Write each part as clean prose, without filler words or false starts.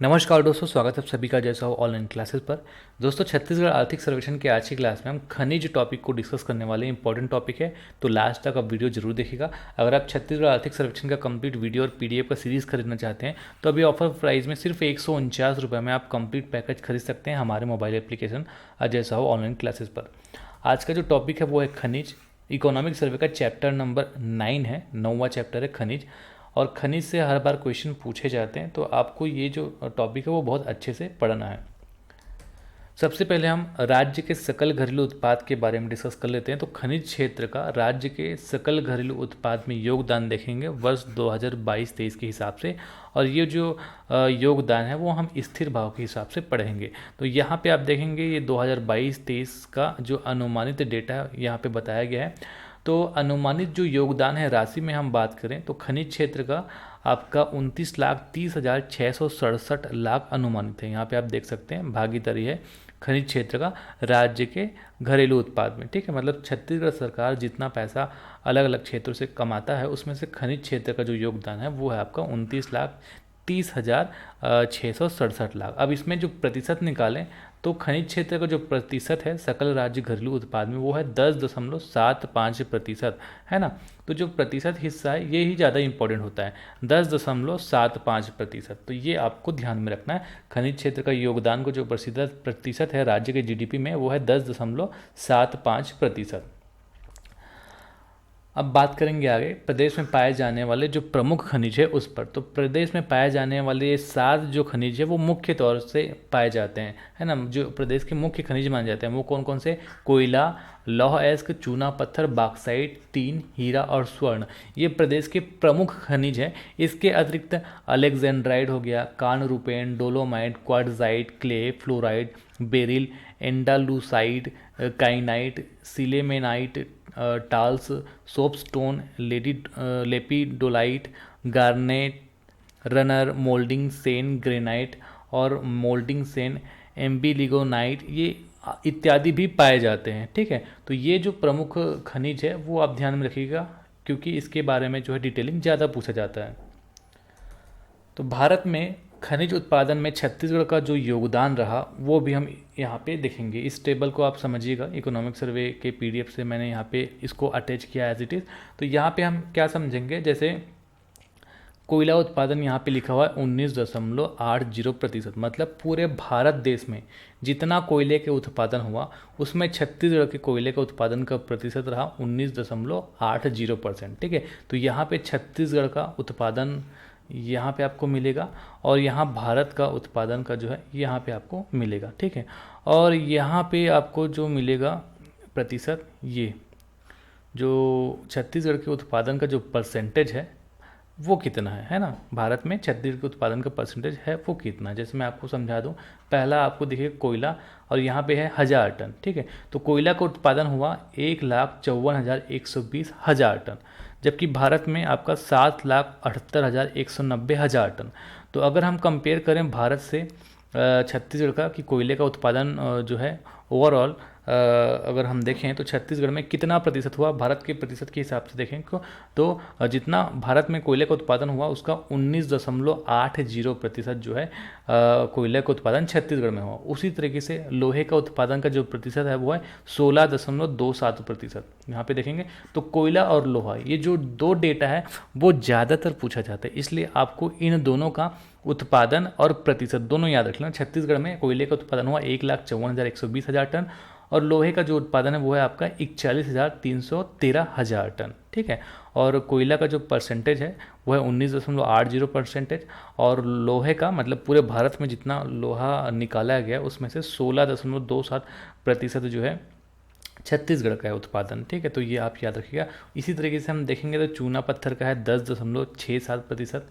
नमस्कार दोस्तों, स्वागत है आप सभी का जैसा हो ऑनलाइन क्लासेस पर। दोस्तों, छत्तीसगढ़ आर्थिक सर्वेक्षण के आज की क्लास में हम खनिज टॉपिक को डिस्कस करने वाले हैं। इंपॉर्टेंट टॉपिक है, तो लास्ट तक आप वीडियो जरूर देखिएगा। अगर आप छत्तीसगढ़ आर्थिक सर्वेक्षण का कंप्लीट वीडियो और पीडीएफ का सीरीज खरीदना चाहते हैं तो अभी ऑफर प्राइस में सिर्फ 149 रुपये में आप कंप्लीट पैकेज खरीद सकते हैं हमारे मोबाइल एप्लीकेशन जैसा हो ऑनलाइन क्लासेस पर। आज का जो टॉपिक है वो है खनिज। इकोनॉमिक सर्वे का चैप्टर नंबर 9 है, 9वां चैप्टर है खनिज। और खनिज से हर बार क्वेश्चन पूछे जाते हैं, तो आपको ये जो टॉपिक है वो बहुत अच्छे से पढ़ना है। सबसे पहले हम राज्य के सकल घरेलू उत्पाद के बारे में डिस्कस कर लेते हैं। तो खनिज क्षेत्र का राज्य के सकल घरेलू उत्पाद में योगदान देखेंगे वर्ष 2022-23 के हिसाब से। और ये जो योगदान है वो हम स्थिर भाव के हिसाब से पढ़ेंगे। तो यहाँ पे आप देखेंगे ये 2022-23 का जो अनुमानित डेटा यहाँ पे बताया गया है। तो अनुमानित जो योगदान है राशि में हम बात करें तो खनिज क्षेत्र का आपका 29,30,667 लाख अनुमानित है। यहाँ पे आप देख सकते हैं भागीदारी है खनिज क्षेत्र का राज्य के घरेलू उत्पाद में। ठीक है, मतलब छत्तीसगढ़ सरकार जितना पैसा अलग अलग क्षेत्रों से कमाता है उसमें से खनिज क्षेत्र का जो योगदान है वो है आपका 29,30,667 लाख। अब इसमें जो प्रतिशत निकालें तो खनिज क्षेत्र का जो प्रतिशत है सकल राज्य घरेलू उत्पाद में वो है 10.75% है ना। तो जो प्रतिशत हिस्सा है ये ही ज़्यादा इंपॉर्टेंट होता है, 10.75%। तो ये आपको ध्यान में रखना है। खनिज क्षेत्र का योगदान को जो प्रतिशत है राज्य के जीडीपी में वो है 10.75%। अब बात करेंगे आगे प्रदेश में पाए जाने वाले जो प्रमुख खनिज है उस पर। तो प्रदेश में पाए जाने वाले 7 जो खनिज है वो मुख्य तौर से पाए जाते हैं, है ना। जो प्रदेश के मुख्य खनिज माने जाते हैं वो कौन कौन से? कोयला, लौह अयस्क, चूना पत्थर, बॉक्साइट, टीन, हीरा और स्वर्ण। ये प्रदेश के प्रमुख खनिज हैं। इसके अतिरिक्त अलेक्जेंड्राइड हो गया, कानरूपेन, dolomite, quartzite, clay, fluoride, beryl, andalusite, kyanite, sillimanite, talc, soapstone, lepidolite, garnet, runner, moulding sand, granite और मोल्डिंग सेन, एम्बिलिगोनाइट ये इत्यादि भी पाए जाते हैं। ठीक है, तो ये जो प्रमुख खनिज है वो आप ध्यान में रखिएगा क्योंकि इसके बारे में जो है डिटेलिंग ज़्यादा पूछा जाता है। तो भारत में खनिज उत्पादन में छत्तीसगढ़ का जो योगदान रहा वो भी हम यहाँ पे देखेंगे। इस टेबल को आप समझिएगा, इकोनॉमिक सर्वे के पीडीएफ से मैंने यहाँ पे इसको अटैच किया एज इट इज़। तो यहाँ पे हम क्या समझेंगे, जैसे कोयला उत्पादन यहाँ पे लिखा हुआ है 19.80%। मतलब पूरे भारत देश में जितना कोयले के उत्पादन हुआ उसमें छत्तीसगढ़ के कोयले का उत्पादन का प्रतिशत रहा 19.80%। ठीक है, तो यहाँ पे छत्तीसगढ़ का उत्पादन यहाँ पे आपको मिलेगा और यहाँ भारत का उत्पादन का जो है यहाँ पे आपको मिलेगा। ठीक है, और यहाँ पे आपको जो मिलेगा प्रतिशत, ये जो छत्तीसगढ़ के उत्पादन का जो परसेंटेज है वो कितना है ना। भारत में छत्तीसगढ़ के उत्पादन का परसेंटेज है वो कितना है, जैसे मैं आपको समझा दूं। पहला आपको देखिए कोयला और यहाँ पे है 1000 टन। ठीक है, तो कोयला का उत्पादन हुआ 1,54,120 टन, जबकि भारत में आपका 7,78,190 टन। तो अगर हम कंपेयर करें भारत से छत्तीसगढ़ का कि कोयले का उत्पादन जो है ओवरऑल अगर हम देखें तो छत्तीसगढ़ में कितना प्रतिशत हुआ भारत के प्रतिशत के हिसाब से देखें तो जितना भारत में कोयले का उत्पादन हुआ उसका 19.80% जो है कोयले का उत्पादन छत्तीसगढ़ में हुआ। उसी तरीके से लोहे का उत्पादन का जो प्रतिशत है वो है 16.27%। यहाँ पे देखेंगे तो कोयला और लोहा ये जो दो डेटा है वो ज़्यादातर पूछा जाता है, इसलिए आपको इन दोनों का उत्पादन और प्रतिशत दोनों याद रख लेना। छत्तीसगढ़ में कोयले का उत्पादन हुआ 1,54,120 टन और लोहे का जो उत्पादन है वो है आपका 41,313 टन। ठीक है, और कोयला का जो परसेंटेज है वो है 19.80%। और लोहे का मतलब पूरे भारत में जितना लोहा निकाला गया उसमें से 16.27% जो है छत्तीसगढ़ का है उत्पादन। ठीक है, तो ये आप याद रखिएगा। इसी तरीके से हम देखेंगे तो चूना पत्थर का है 10.67%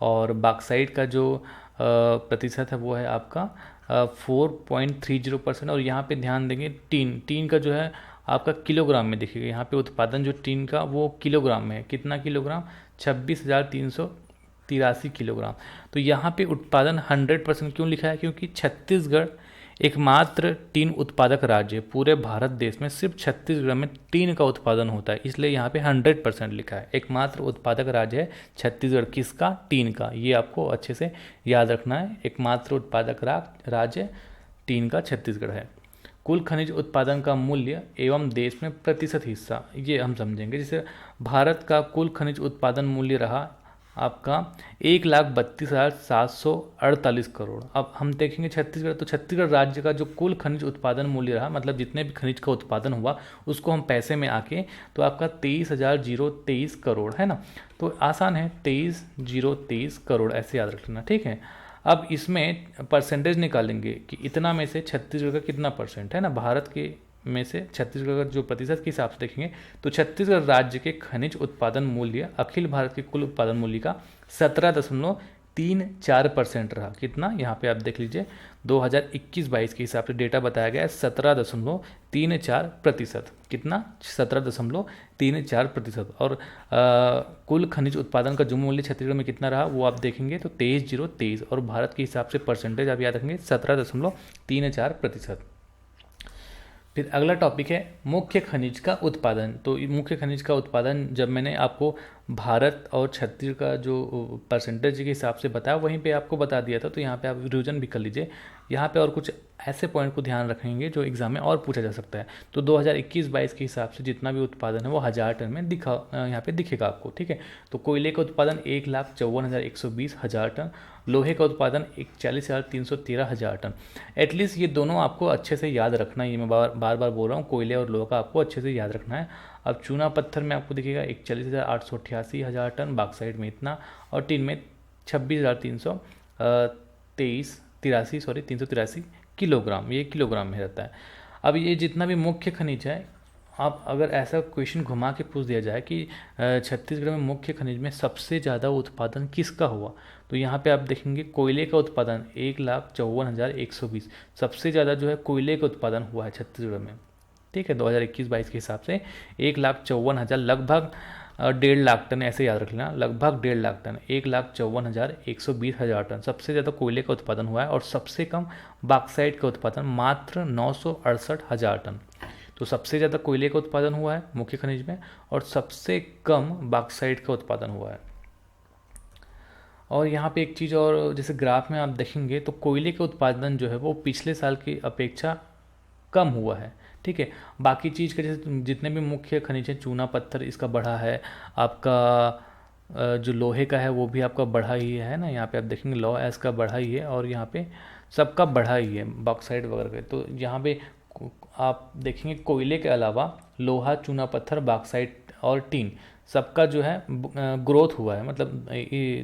और बॉक्साइट का जो प्रतिशत है वो है आपका 4.30%। और यहाँ पे ध्यान देंगे टीन का जो है आपका किलोग्राम में देखिएगा। यहाँ पे उत्पादन जो टीन का वो किलोग्राम में है, कितना किलोग्राम? 26,383 किलोग्राम। तो यहाँ पे उत्पादन 100% क्यों लिखा है? क्योंकि छत्तीसगढ़ एकमात्र टीन उत्पादक राज्य पूरे भारत देश में सिर्फ छत्तीसगढ़ में टीन का उत्पादन होता है, इसलिए यहाँ पे 100% लिखा है। एकमात्र उत्पादक राज्य है छत्तीसगढ़, किसका? टीन का। ये आपको अच्छे से याद रखना है, एकमात्र उत्पादक राज्य टीन का छत्तीसगढ़ है। कुल खनिज उत्पादन का मूल्य एवं देश में प्रतिशत हिस्सा, ये हम समझेंगे। जैसे भारत का कुल खनिज उत्पादन मूल्य रहा आपका 1,32,748 करोड़। अब हम देखेंगे छत्तीसगढ़, तो छत्तीसगढ़ राज्य का जो कुल खनिज उत्पादन मूल्य रहा, मतलब जितने भी खनिज का उत्पादन हुआ उसको हम पैसे में आके, तो आपका 23,023 करोड़ है ना। तो आसान है, 23,023 करोड़ ऐसे याद रख लेना, ठीक है। अब इसमें परसेंटेज निकालेंगे कि इतना में से छत्तीसगढ़ का कितना परसेंट है ना, भारत के में से छत्तीसगढ़ का जो प्रतिशत के हिसाब से देखेंगे तो छत्तीसगढ़ राज्य के खनिज उत्पादन मूल्य अखिल भारत के कुल उत्पादन मूल्य का 17.34% रहा। कितना? यहाँ पे आप देख लीजिए 2021-22 के हिसाब से डेटा बताया गया है 17.34%। कितना? 17.34%। और कुल खनिज उत्पादन का जो मूल्य छत्तीसगढ़ में कितना रहा वो आप देखेंगे तो 23,023, और भारत के हिसाब से परसेंटेज आप याद रखेंगे 17.34%। फिर अगला टॉपिक है मुख्य खनिज का उत्पादन। तो मुख्य खनिज का उत्पादन जब मैंने आपको भारत और छत्तीसगढ़ का जो परसेंटेज के हिसाब से बताया वहीं पे आपको बता दिया था, तो यहाँ पे आप रिवीजन भी कर लीजिए। यहाँ पे और कुछ ऐसे पॉइंट को ध्यान रखेंगे जो एग्जाम में और पूछा जा सकता है। तो 2021-22 के हिसाब से जितना भी उत्पादन है वो 1000 टन में यहाँ पे दिखेगा आपको, ठीक है। तो कोयले का उत्पादन 1,54,120 हज़ार टन, लोहे का उत्पादन 41,313 हज़ार टन। एटलीस्ट ये दोनों आपको अच्छे से याद रखना है, ये मैं बार बार बोल रहा हूँ, कोयले और लोहा का आपको अच्छे से याद रखना है। अब चूना पत्थर में आपको दिखेगा 41,888 हज़ार टन, बॉक्साइट में इतना, और टिन में 383 किलोग्राम, ये किलोग्राम में रहता है। अब ये जितना भी मुख्य खनिज है, आप अगर ऐसा क्वेश्चन घुमा के पूछ दिया जाए कि छत्तीसगढ़ में मुख्य खनिज में सबसे ज़्यादा उत्पादन किसका हुआ, तो यहाँ पे आप देखेंगे कोयले का उत्पादन 1,54,120, सबसे ज़्यादा जो है कोयले का उत्पादन हुआ है छत्तीसगढ़ में, ठीक है। 2021-22 के हिसाब से 1,54,000, लगभग 1.5 लाख टन, ऐसे याद रख लेना, लगभग 1.5 लाख टन, 1,54,120 हज़ार टन सबसे ज़्यादा कोयले का उत्पादन हुआ है। और सबसे कम बॉक्साइट का उत्पादन मात्र 968 हज़ार टन। तो सबसे ज़्यादा कोयले का उत्पादन हुआ है मुख्य खनिज में, और सबसे कम बॉक्साइट का उत्पादन हुआ है। और यहाँ पे एक चीज़ और, जैसे ग्राफ में आप देखेंगे तो कोयले का उत्पादन जो है वो पिछले साल की अपेक्षा कम हुआ है, ठीक है। बाकी चीज़ के जैसे जितने भी मुख्य खनिज हैं, चूना पत्थर इसका बढ़ा है, आपका जो लोहे का है वो भी आपका बढ़ा ही है ना, यहाँ पे आप देखेंगे लौह एस का बढ़ा ही है, और यहाँ पे सबका बढ़ा ही है बॉक्साइट वगैरह का। तो यहाँ पे आप देखेंगे कोयले के अलावा लोहा, चूना पत्थर, बॉक्साइट और टीन सबका जो है ग्रोथ हुआ है, मतलब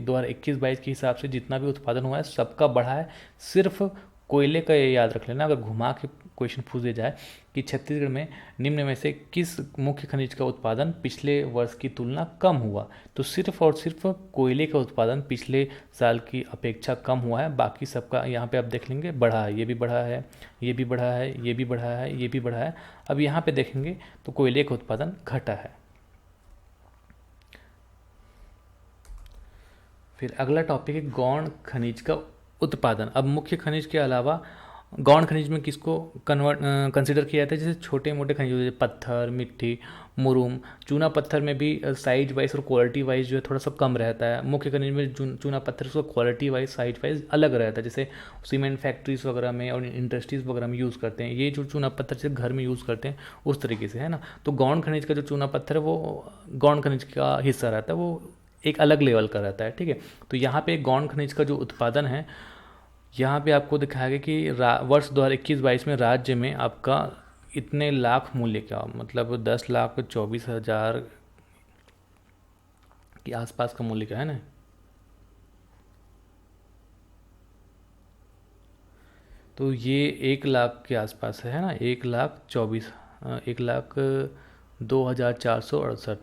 2021-22 के हिसाब से जितना भी उत्पादन हुआ है सबका बढ़ा है। सिर्फ कोयले का ये याद रख लेना, अगर घुमा के क्वेश्चन पूछ दिया जाए कि छत्तीसगढ़ में निम्न में से किस मुख्य खनिज का उत्पादन पिछले वर्ष की तुलना कम हुआ, तो सिर्फ और सिर्फ कोयले का उत्पादन पिछले साल की अपेक्षा कम हुआ है। बाकी सबका यहाँ पे आप देख लेंगे बढ़ा है, ये भी बढ़ा है, ये भी बढ़ा है, ये भी बढ़ा है, ये भी बढ़ा है। अब यहाँ पे देखेंगे तो कोयले का उत्पादन घटा है। फिर अगला टॉपिक है गौण खनिज का उत्पादन। अब मुख्य खनिज के अलावा गौण खनिज में किसको कंसिडर किया जाता है? जैसे छोटे मोटे खनिज जैसे पत्थर, मिट्टी, मुरुम, चूना पत्थर में भी साइज वाइज और क्वालिटी वाइज जो है थोड़ा सा कम रहता है। मुख्य खनिज में चूना पत्थर उसका क्वालिटी वाइज, साइज वाइज अलग रहता है। जैसे सीमेंट फैक्ट्रीज वगैरह में और इंडस्ट्रीज वगैरह में यूज़ करते हैं, ये जो चूना पत्थर से घर में यूज़ करते हैं उस तरीके से, है ना। तो गौण खनिज का जो चूना पत्थर है वो गौण खनिज का हिस्सा रहता है, वो एक अलग लेवल का रहता है, ठीक है। तो यहाँ पे गौण खनिज का जो उत्पादन है, यहाँ पे आपको दिखाया गया कि वर्ष 2021-22 में राज्य में आपका इतने लाख मूल्य का, मतलब 10,24,000 के आसपास का मूल्य का है ना। तो ये 1 लाख के आसपास है ना, 1,02,468,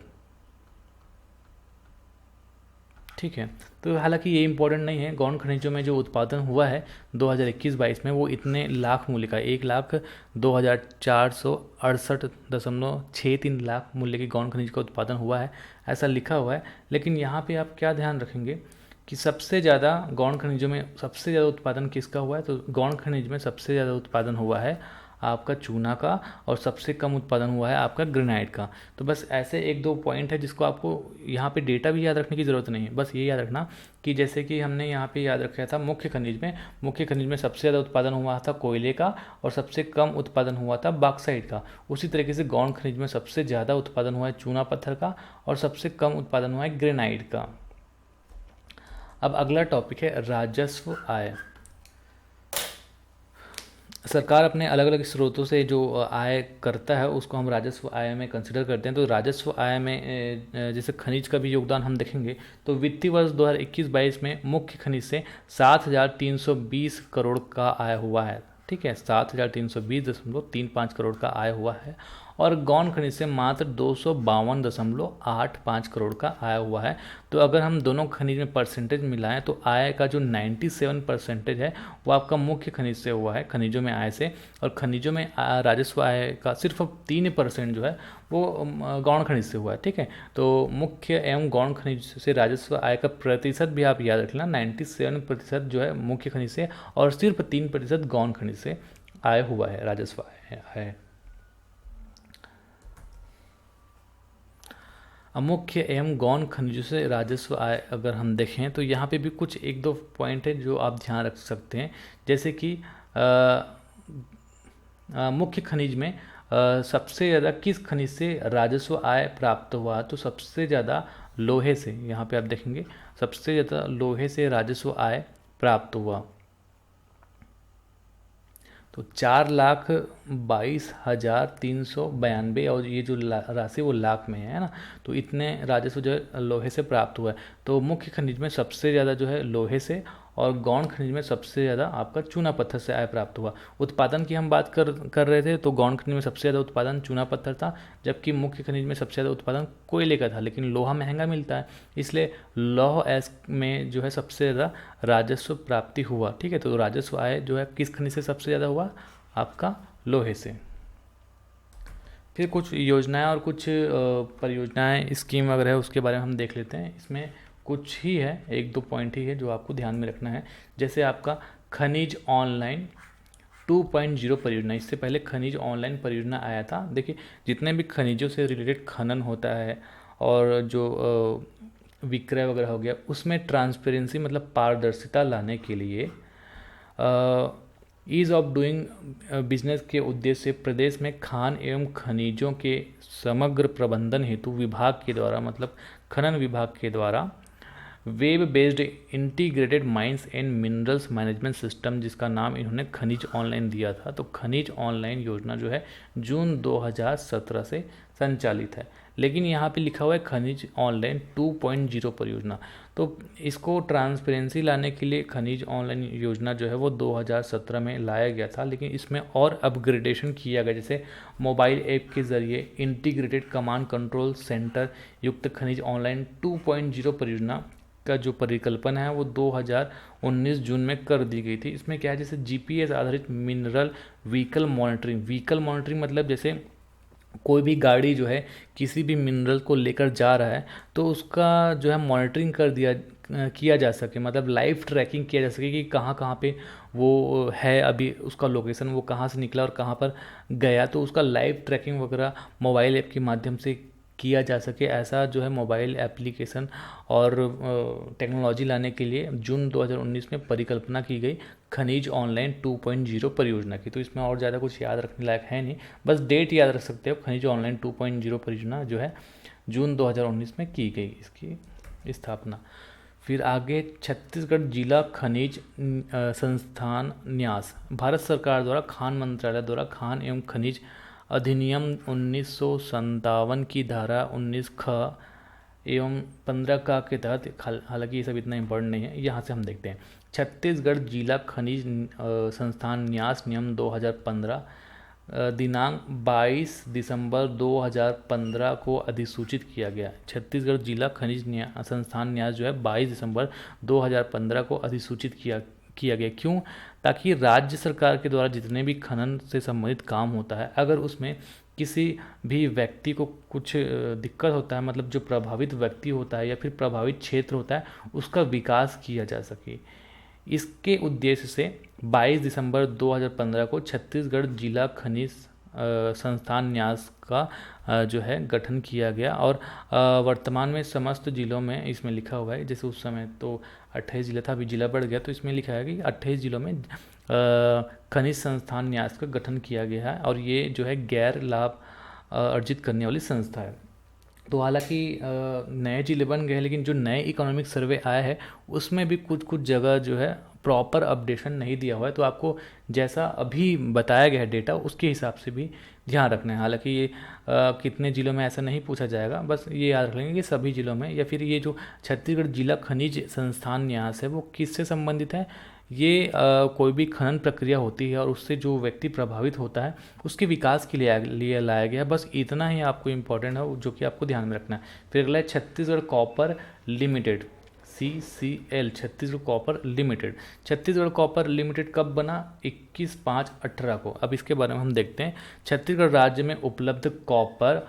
ठीक है। तो हालांकि ये इंपॉर्टेंट नहीं है, गौण खनिजों में जो उत्पादन हुआ है 2021-22 में वो इतने लाख मूल्य का, 1,02,468.63 लाख मूल्य के गौण खनिज का उत्पादन हुआ है, ऐसा लिखा हुआ है। लेकिन यहाँ पे आप क्या ध्यान रखेंगे कि सबसे ज़्यादा गौण खनिजों में सबसे ज़्यादा उत्पादन किसका हुआ है, तो गौण खनिज में सबसे ज़्यादा उत्पादन हुआ है आपका चूना का, और सबसे कम उत्पादन हुआ है आपका ग्रेनाइट का। तो बस ऐसे एक दो पॉइंट है जिसको आपको यहाँ पे डेटा भी याद रखने की ज़रूरत नहीं है, बस ये याद रखना कि जैसे कि हमने यहाँ पे याद रखा था मुख्य खनिज में सबसे ज़्यादा उत्पादन हुआ था कोयले का, और सबसे कम उत्पादन हुआ था बॉक्साइट का। उसी तरीके से गौण खनिज में सबसे ज़्यादा उत्पादन हुआ है चूना पत्थर का, और सबसे कम उत्पादन हुआ है ग्रेनाइट का। अब अगला टॉपिक है राजस्व आय। सरकार अपने अलग अलग स्रोतों से जो आय करता है उसको हम राजस्व आय में कंसिडर करते हैं। तो राजस्व आय में जैसे खनिज का भी योगदान हम देखेंगे तो वित्तीय वर्ष 2021-22 में मुख्य खनिज से 7,320 करोड़ का आय हुआ है। ठीक है, 7,320.35 करोड़ का आय हुआ है, और गौण खनिज से मात्र 252.85 करोड़ का आय हुआ है। तो अगर हम दोनों खनिज में परसेंटेज मिलाएं तो आय का जो 97% है वो आपका मुख्य खनिज से हुआ है, खनिजों में आय से, और खनिजों में राजस्व आय का सिर्फ 3% जो है वो गौण खनिज से हुआ है। ठीक है, तो मुख्य एवं गौण खनिज से राजस्व आय का प्रतिशत भी आप याद रख लेना, 97% जो है मुख्य खनिज से, और सिर्फ 3% गौण खनिज से आय हुआ है, राजस्व आय। मुख्य एवं गौण खनिजों से राजस्व आय अगर हम देखें तो यहाँ पे भी कुछ एक दो पॉइंट है जो आप ध्यान रख सकते हैं। जैसे कि मुख्य खनिज में सबसे ज़्यादा किस खनिज से राजस्व आय प्राप्त हुआ, तो सबसे ज़्यादा लोहे से, यहाँ पे आप देखेंगे सबसे ज़्यादा लोहे से राजस्व आय प्राप्त हुआ। तो 4,22,392, और ये जो राशि वो लाख में है ना, तो इतने राजस्व जो है लोहे से प्राप्त हुआ है। तो मुख्य खनिज में सबसे ज़्यादा जो है लोहे से, और गौण खनिज में सबसे ज़्यादा आपका चूना पत्थर से आय प्राप्त हुआ। उत्पादन की हम बात कर रहे थे तो गौण खनिज में सबसे ज़्यादा उत्पादन चूना पत्थर था, जबकि मुख्य खनिज में सबसे ज़्यादा उत्पादन कोयले का था। लेकिन लोहा महंगा मिलता है, इसलिए लौह एस में जो है सबसे ज़्यादा राजस्व प्राप्ति हुआ। ठीक है, तो राजस्व आय जो है किस खनिज से सबसे ज़्यादा हुआ, आपका लोहे से। फिर कुछ योजनाएं और कुछ परियोजनाएं, स्कीम वगैरह है उसके बारे में हम देख लेते हैं। इसमें कुछ ही है, एक दो पॉइंट ही है जो आपको ध्यान में रखना है। जैसे आपका खनिज ऑनलाइन 2.0 परियोजना, इससे पहले खनिज ऑनलाइन परियोजना आया था। देखिए, जितने भी खनिजों से रिलेटेड खनन होता है और जो विक्रय वगैरह हो गया, उसमें ट्रांसपेरेंसी मतलब पारदर्शिता लाने के लिए ईज़ ऑफ डूइंग बिजनेस के उद्देश्य से प्रदेश में खान एवं खनिजों के समग्र प्रबंधन हेतु विभाग के द्वारा, मतलब खनन विभाग के द्वारा web based integrated mines and minerals management system, जिसका नाम इन्होंने खनिज ऑनलाइन दिया था। तो खनिज ऑनलाइन योजना जो है जून 2017 से संचालित है, लेकिन यहाँ पे लिखा हुआ है खनिज ऑनलाइन 2.0 परियोजना। तो इसको ट्रांसपेरेंसी लाने के लिए खनिज ऑनलाइन योजना जो है वो 2017 में लाया गया था, लेकिन इसमें और अपग्रेडेशन किया गया। जैसे मोबाइल ऐप के ज़रिए इंटीग्रेटेड कमांड कंट्रोल सेंटर युक्त खनिज ऑनलाइन 2.0 परियोजना का जो परिकल्पना है वो 2019 जून में कर दी गई थी। इसमें क्या है, जैसे जीपीएस आधारित मिनरल व्हीकल मॉनिटरिंग मतलब जैसे कोई भी गाड़ी जो है किसी भी मिनरल को लेकर जा रहा है तो उसका जो है मॉनिटरिंग किया जा सके, मतलब लाइव ट्रैकिंग किया जा सके कि कहाँ कहाँ पे वो है, अभी उसका लोकेशन वो कहाँ से निकला और कहाँ पर गया, तो उसका लाइव ट्रैकिंग वगैरह मोबाइल ऐप के माध्यम से किया जा सके। ऐसा जो है मोबाइल एप्लीकेशन और टेक्नोलॉजी लाने के लिए जून 2019 में परिकल्पना की गई खनिज ऑनलाइन 2.0 परियोजना की। तो इसमें और ज़्यादा कुछ याद रखने लायक है नहीं, बस डेट याद रख सकते हो। खनिज ऑनलाइन 2.0 परियोजना जो है जून 2019 में की गई इसकी स्थापना। फिर आगे छत्तीसगढ़ जिला खनिज संस्थान न्यास, भारत सरकार द्वारा खान मंत्रालय द्वारा खान एवं खनिज अधिनियम 1957 की धारा 19 ख एवं 15 का के तहत, हालांकि ये सब इतना इम्पोर्टेंट नहीं है, यहाँ से हम देखते हैं। छत्तीसगढ़ जिला खनिज संस्थान न्यास नियम 2015 दिनांक 22 दिसंबर 2015 को अधिसूचित किया गया। छत्तीसगढ़ जिला खनिज संस्थान न्यास जो है 22 दिसंबर 2015 को अधिसूचित किया गया। क्यों? ताकि राज्य सरकार के द्वारा जितने भी खनन से संबंधित काम होता है, अगर उसमें किसी भी व्यक्ति को कुछ दिक्कत होता है, मतलब जो प्रभावित व्यक्ति होता है या फिर प्रभावित क्षेत्र होता है, उसका विकास किया जा सके। इसके उद्देश्य से 22 दिसंबर 2015 को छत्तीसगढ़ जिला खनिज संस्थान न्यास का जो है गठन किया गया। और वर्तमान में समस्त जिलों में इसमें लिखा हुआ है, जैसे उस समय तो 28 जिला था, अभी जिला बढ़ गया, तो इसमें लिखा है कि 28 जिलों में खनिज संस्थान न्यास का गठन किया गया है। और ये जो है गैर लाभ अर्जित करने वाली संस्था है। तो हालांकि नए जिले बन गए, लेकिन जो नए इकोनॉमिक सर्वे आया है उसमें भी कुछ कुछ जगह जो है प्रॉपर अपडेशन नहीं दिया हुआ है। तो आपको जैसा अभी बताया गया है डेटा, उसके हिसाब से भी ध्यान रखना है। हालांकि ये कितने जिलों में ऐसा नहीं पूछा जाएगा, बस ये याद रख लेंगे कि सभी जिलों में। या फिर ये जो छत्तीसगढ़ जिला खनिज संस्थान न्यास है वो किससे संबंधित है, ये कोई भी खनन प्रक्रिया होती है और उससे जो व्यक्ति प्रभावित होता है उसके विकास के लिए लाया गया है। बस इतना ही आपको इम्पोर्टेंट है जो कि आपको ध्यान में रखना है। फिर अगला है Chhattisgarh copper limited, CCL, Chhattisgarh copper limited. Chhattisgarh copper limited कब बना? 21/5/18 को। अब इसके बारे में हम देखते हैं। छत्तीसगढ़ राज्य में उपलब्ध कॉपर,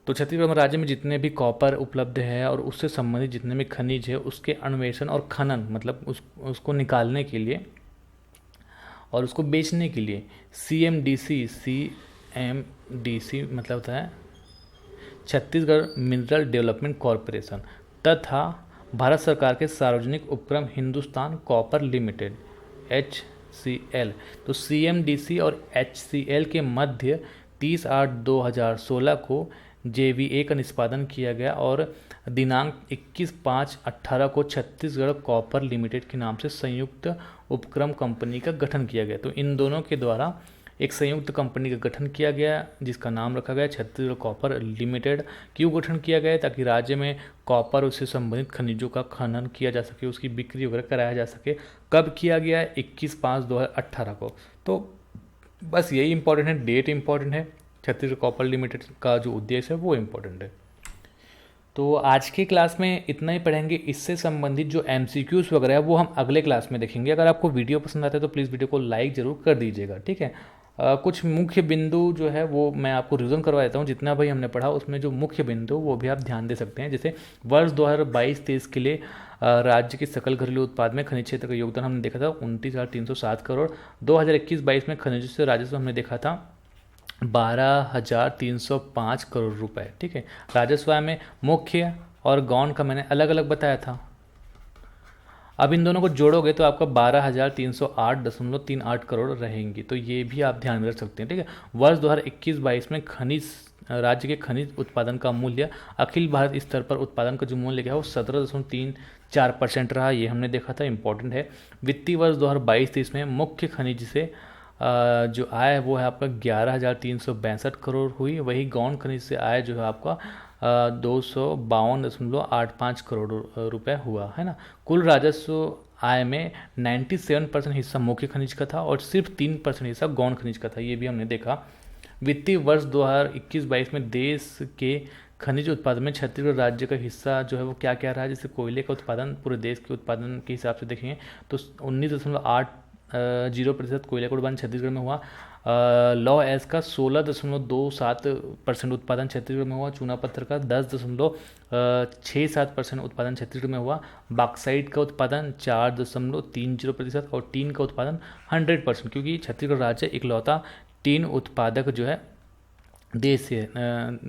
तो छत्तीसगढ़ राज्य में जितने भी कॉपर उपलब्ध है और उससे संबंधित जितने भी खनिज है उसके अन्वेषण और खनन, मतलब उसको निकालने के लिए और उसको बेचने के लिए CMDC मतलब होता है छत्तीसगढ़ मिनरल डेवलपमेंट कॉरपोरेशन, तथा भारत सरकार के सार्वजनिक उपक्रम हिंदुस्तान कॉपर लिमिटेड HCL। तो CMDC और HCL के मध्य 30/8/2016 को JVA का निष्पादन किया गया और दिनांक 21/5/18 को छत्तीसगढ़ कॉपर लिमिटेड के नाम से संयुक्त उपक्रम कंपनी का गठन किया गया। तो इन दोनों के द्वारा एक संयुक्त कंपनी का गठन किया गया जिसका नाम रखा गया छत्तीसगढ़ कॉपर लिमिटेड। क्यों गठन किया गया? ताकि राज्य में कॉपर उससे संबंधित खनिजों का खनन किया जा सके, उसकी बिक्री वगैरह कराया जा सके। कब किया गया? 21/5/2018 को। तो बस यही इंपॉर्टेंट है, डेट इंपॉर्टेंट है। छत्तीसगढ़ कॉपर लिमिटेड का जो उद्देश्य है वो इम्पोर्टेंट है। तो आज की क्लास में इतना ही पढ़ेंगे। इससे संबंधित जो MCQs वगैरह है वो हम अगले क्लास में देखेंगे। अगर आपको वीडियो पसंद आता है तो प्लीज़ वीडियो को लाइक ज़रूर कर दीजिएगा, ठीक है। कुछ मुख्य बिंदु जो है वो मैं आपको रिविजन करवा देता हूँ। जितना भाई हमने पढ़ा उसमें जो मुख्य बिंदु वो भी आप ध्यान दे सकते हैं। जैसे वर्ष 2022-23 के लिए राज्य के सकल घरेलू उत्पाद में खनिज क्षेत्र का योगदान हमने देखा था 29,307 करोड़। 2021-22 में खनिजों से राजस्व हमने देखा था 12,305 करोड़ रुपए, ठीक है। राजस्व आय में मुख्य और गौण का मैंने अलग अलग बताया था। अब इन दोनों को जोड़ोगे तो आपका 12,308.38 करोड़ रहेंगी। तो ये भी आप ध्यान में रख सकते हैं, ठीक है। वर्ष 2021-22 में खनिज राज्य के खनिज उत्पादन का मूल्य अखिल भारत स्तर पर उत्पादन का जो मूल्य क्या है वो 17.34% रहा। ये हमने देखा था, इंपॉर्टेंट है। वित्तीय वर्ष 2022-23 में मुख्य खनिज से जो आय है वो है आपका 11,362 करोड़ हुई। वही गौण खनिज से आय जो है आपका 252.85 करोड़ रुपए हुआ, है ना। कुल राजस्व आय में 97% हिस्सा मुख्य खनिज का था और सिर्फ 3% हिस्सा गौण खनिज का था। ये भी हमने देखा। वित्तीय वर्ष 2021-22 में देश के खनिज उत्पादन में छत्तीसगढ़ राज्य का हिस्सा जो है वो क्या क्या रहा? जैसे कोयले का उत्पादन पूरे देश के उत्पादन के हिसाब से देखेंगे तो 19.80% कोयले का उत्पादन छत्तीसगढ़ में हुआ। लौह एस का 16.27% उत्पादन छत्तीसगढ़ में हुआ। चूना पत्थर का 10.67% उत्पादन छत्तीसगढ़ में हुआ। बॉक्साइट का उत्पादन 4.30% और टीन का उत्पादन 100%, क्योंकि छत्तीसगढ़ राज्य इकलौता टीन उत्पादक जो है देश है,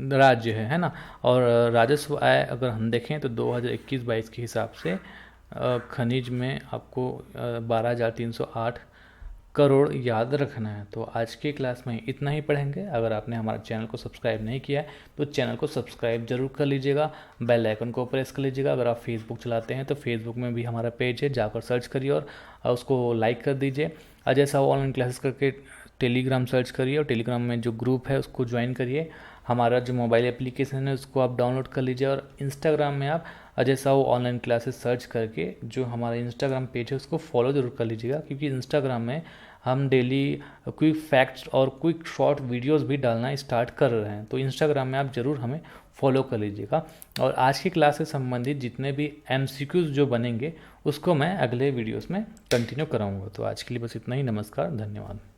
राज्य है ना। और राजस्व आय अगर हम देखें तो 2021-22 के हिसाब से खनिज में आपको 12,308 करोड़ याद रखना है। तो आज की क्लास में इतना ही पढ़ेंगे। अगर आपने हमारे चैनल को सब्सक्राइब नहीं किया है तो चैनल को सब्सक्राइब जरूर कर लीजिएगा, बेल आइकन को प्रेस कर लीजिएगा। अगर आप फेसबुक चलाते हैं तो फेसबुक में भी हमारा पेज है, जाकर सर्च करिए और उसको लाइक कर दीजिए। अजय साहू ऑनलाइन क्लासेस करके टेलीग्राम सर्च करिए और टेलीग्राम में जो ग्रुप है उसको ज्वाइन करिए। हमारा जो मोबाइल एप्लीकेशन है उसको आप डाउनलोड कर लीजिए और इंस्टाग्राम में आप Ajay Sahu online classes search करके जो हमारा इंस्टाग्राम पेज है उसको फॉलो ज़रूर कर लीजिएगा, क्योंकि इंस्टाग्राम में हम डेली क्विक फैक्ट्स और क्विक शॉर्ट वीडियोस भी डालना स्टार्ट कर रहे हैं। तो इंस्टाग्राम में आप ज़रूर हमें फॉलो कर लीजिएगा। और आज की क्लास से संबंधित जितने भी MCQs जो बनेंगे उसको मैं अगले वीडियोस में कंटिन्यू कराऊंगा। तो आज के लिए बस इतना ही। नमस्कार, धन्यवाद।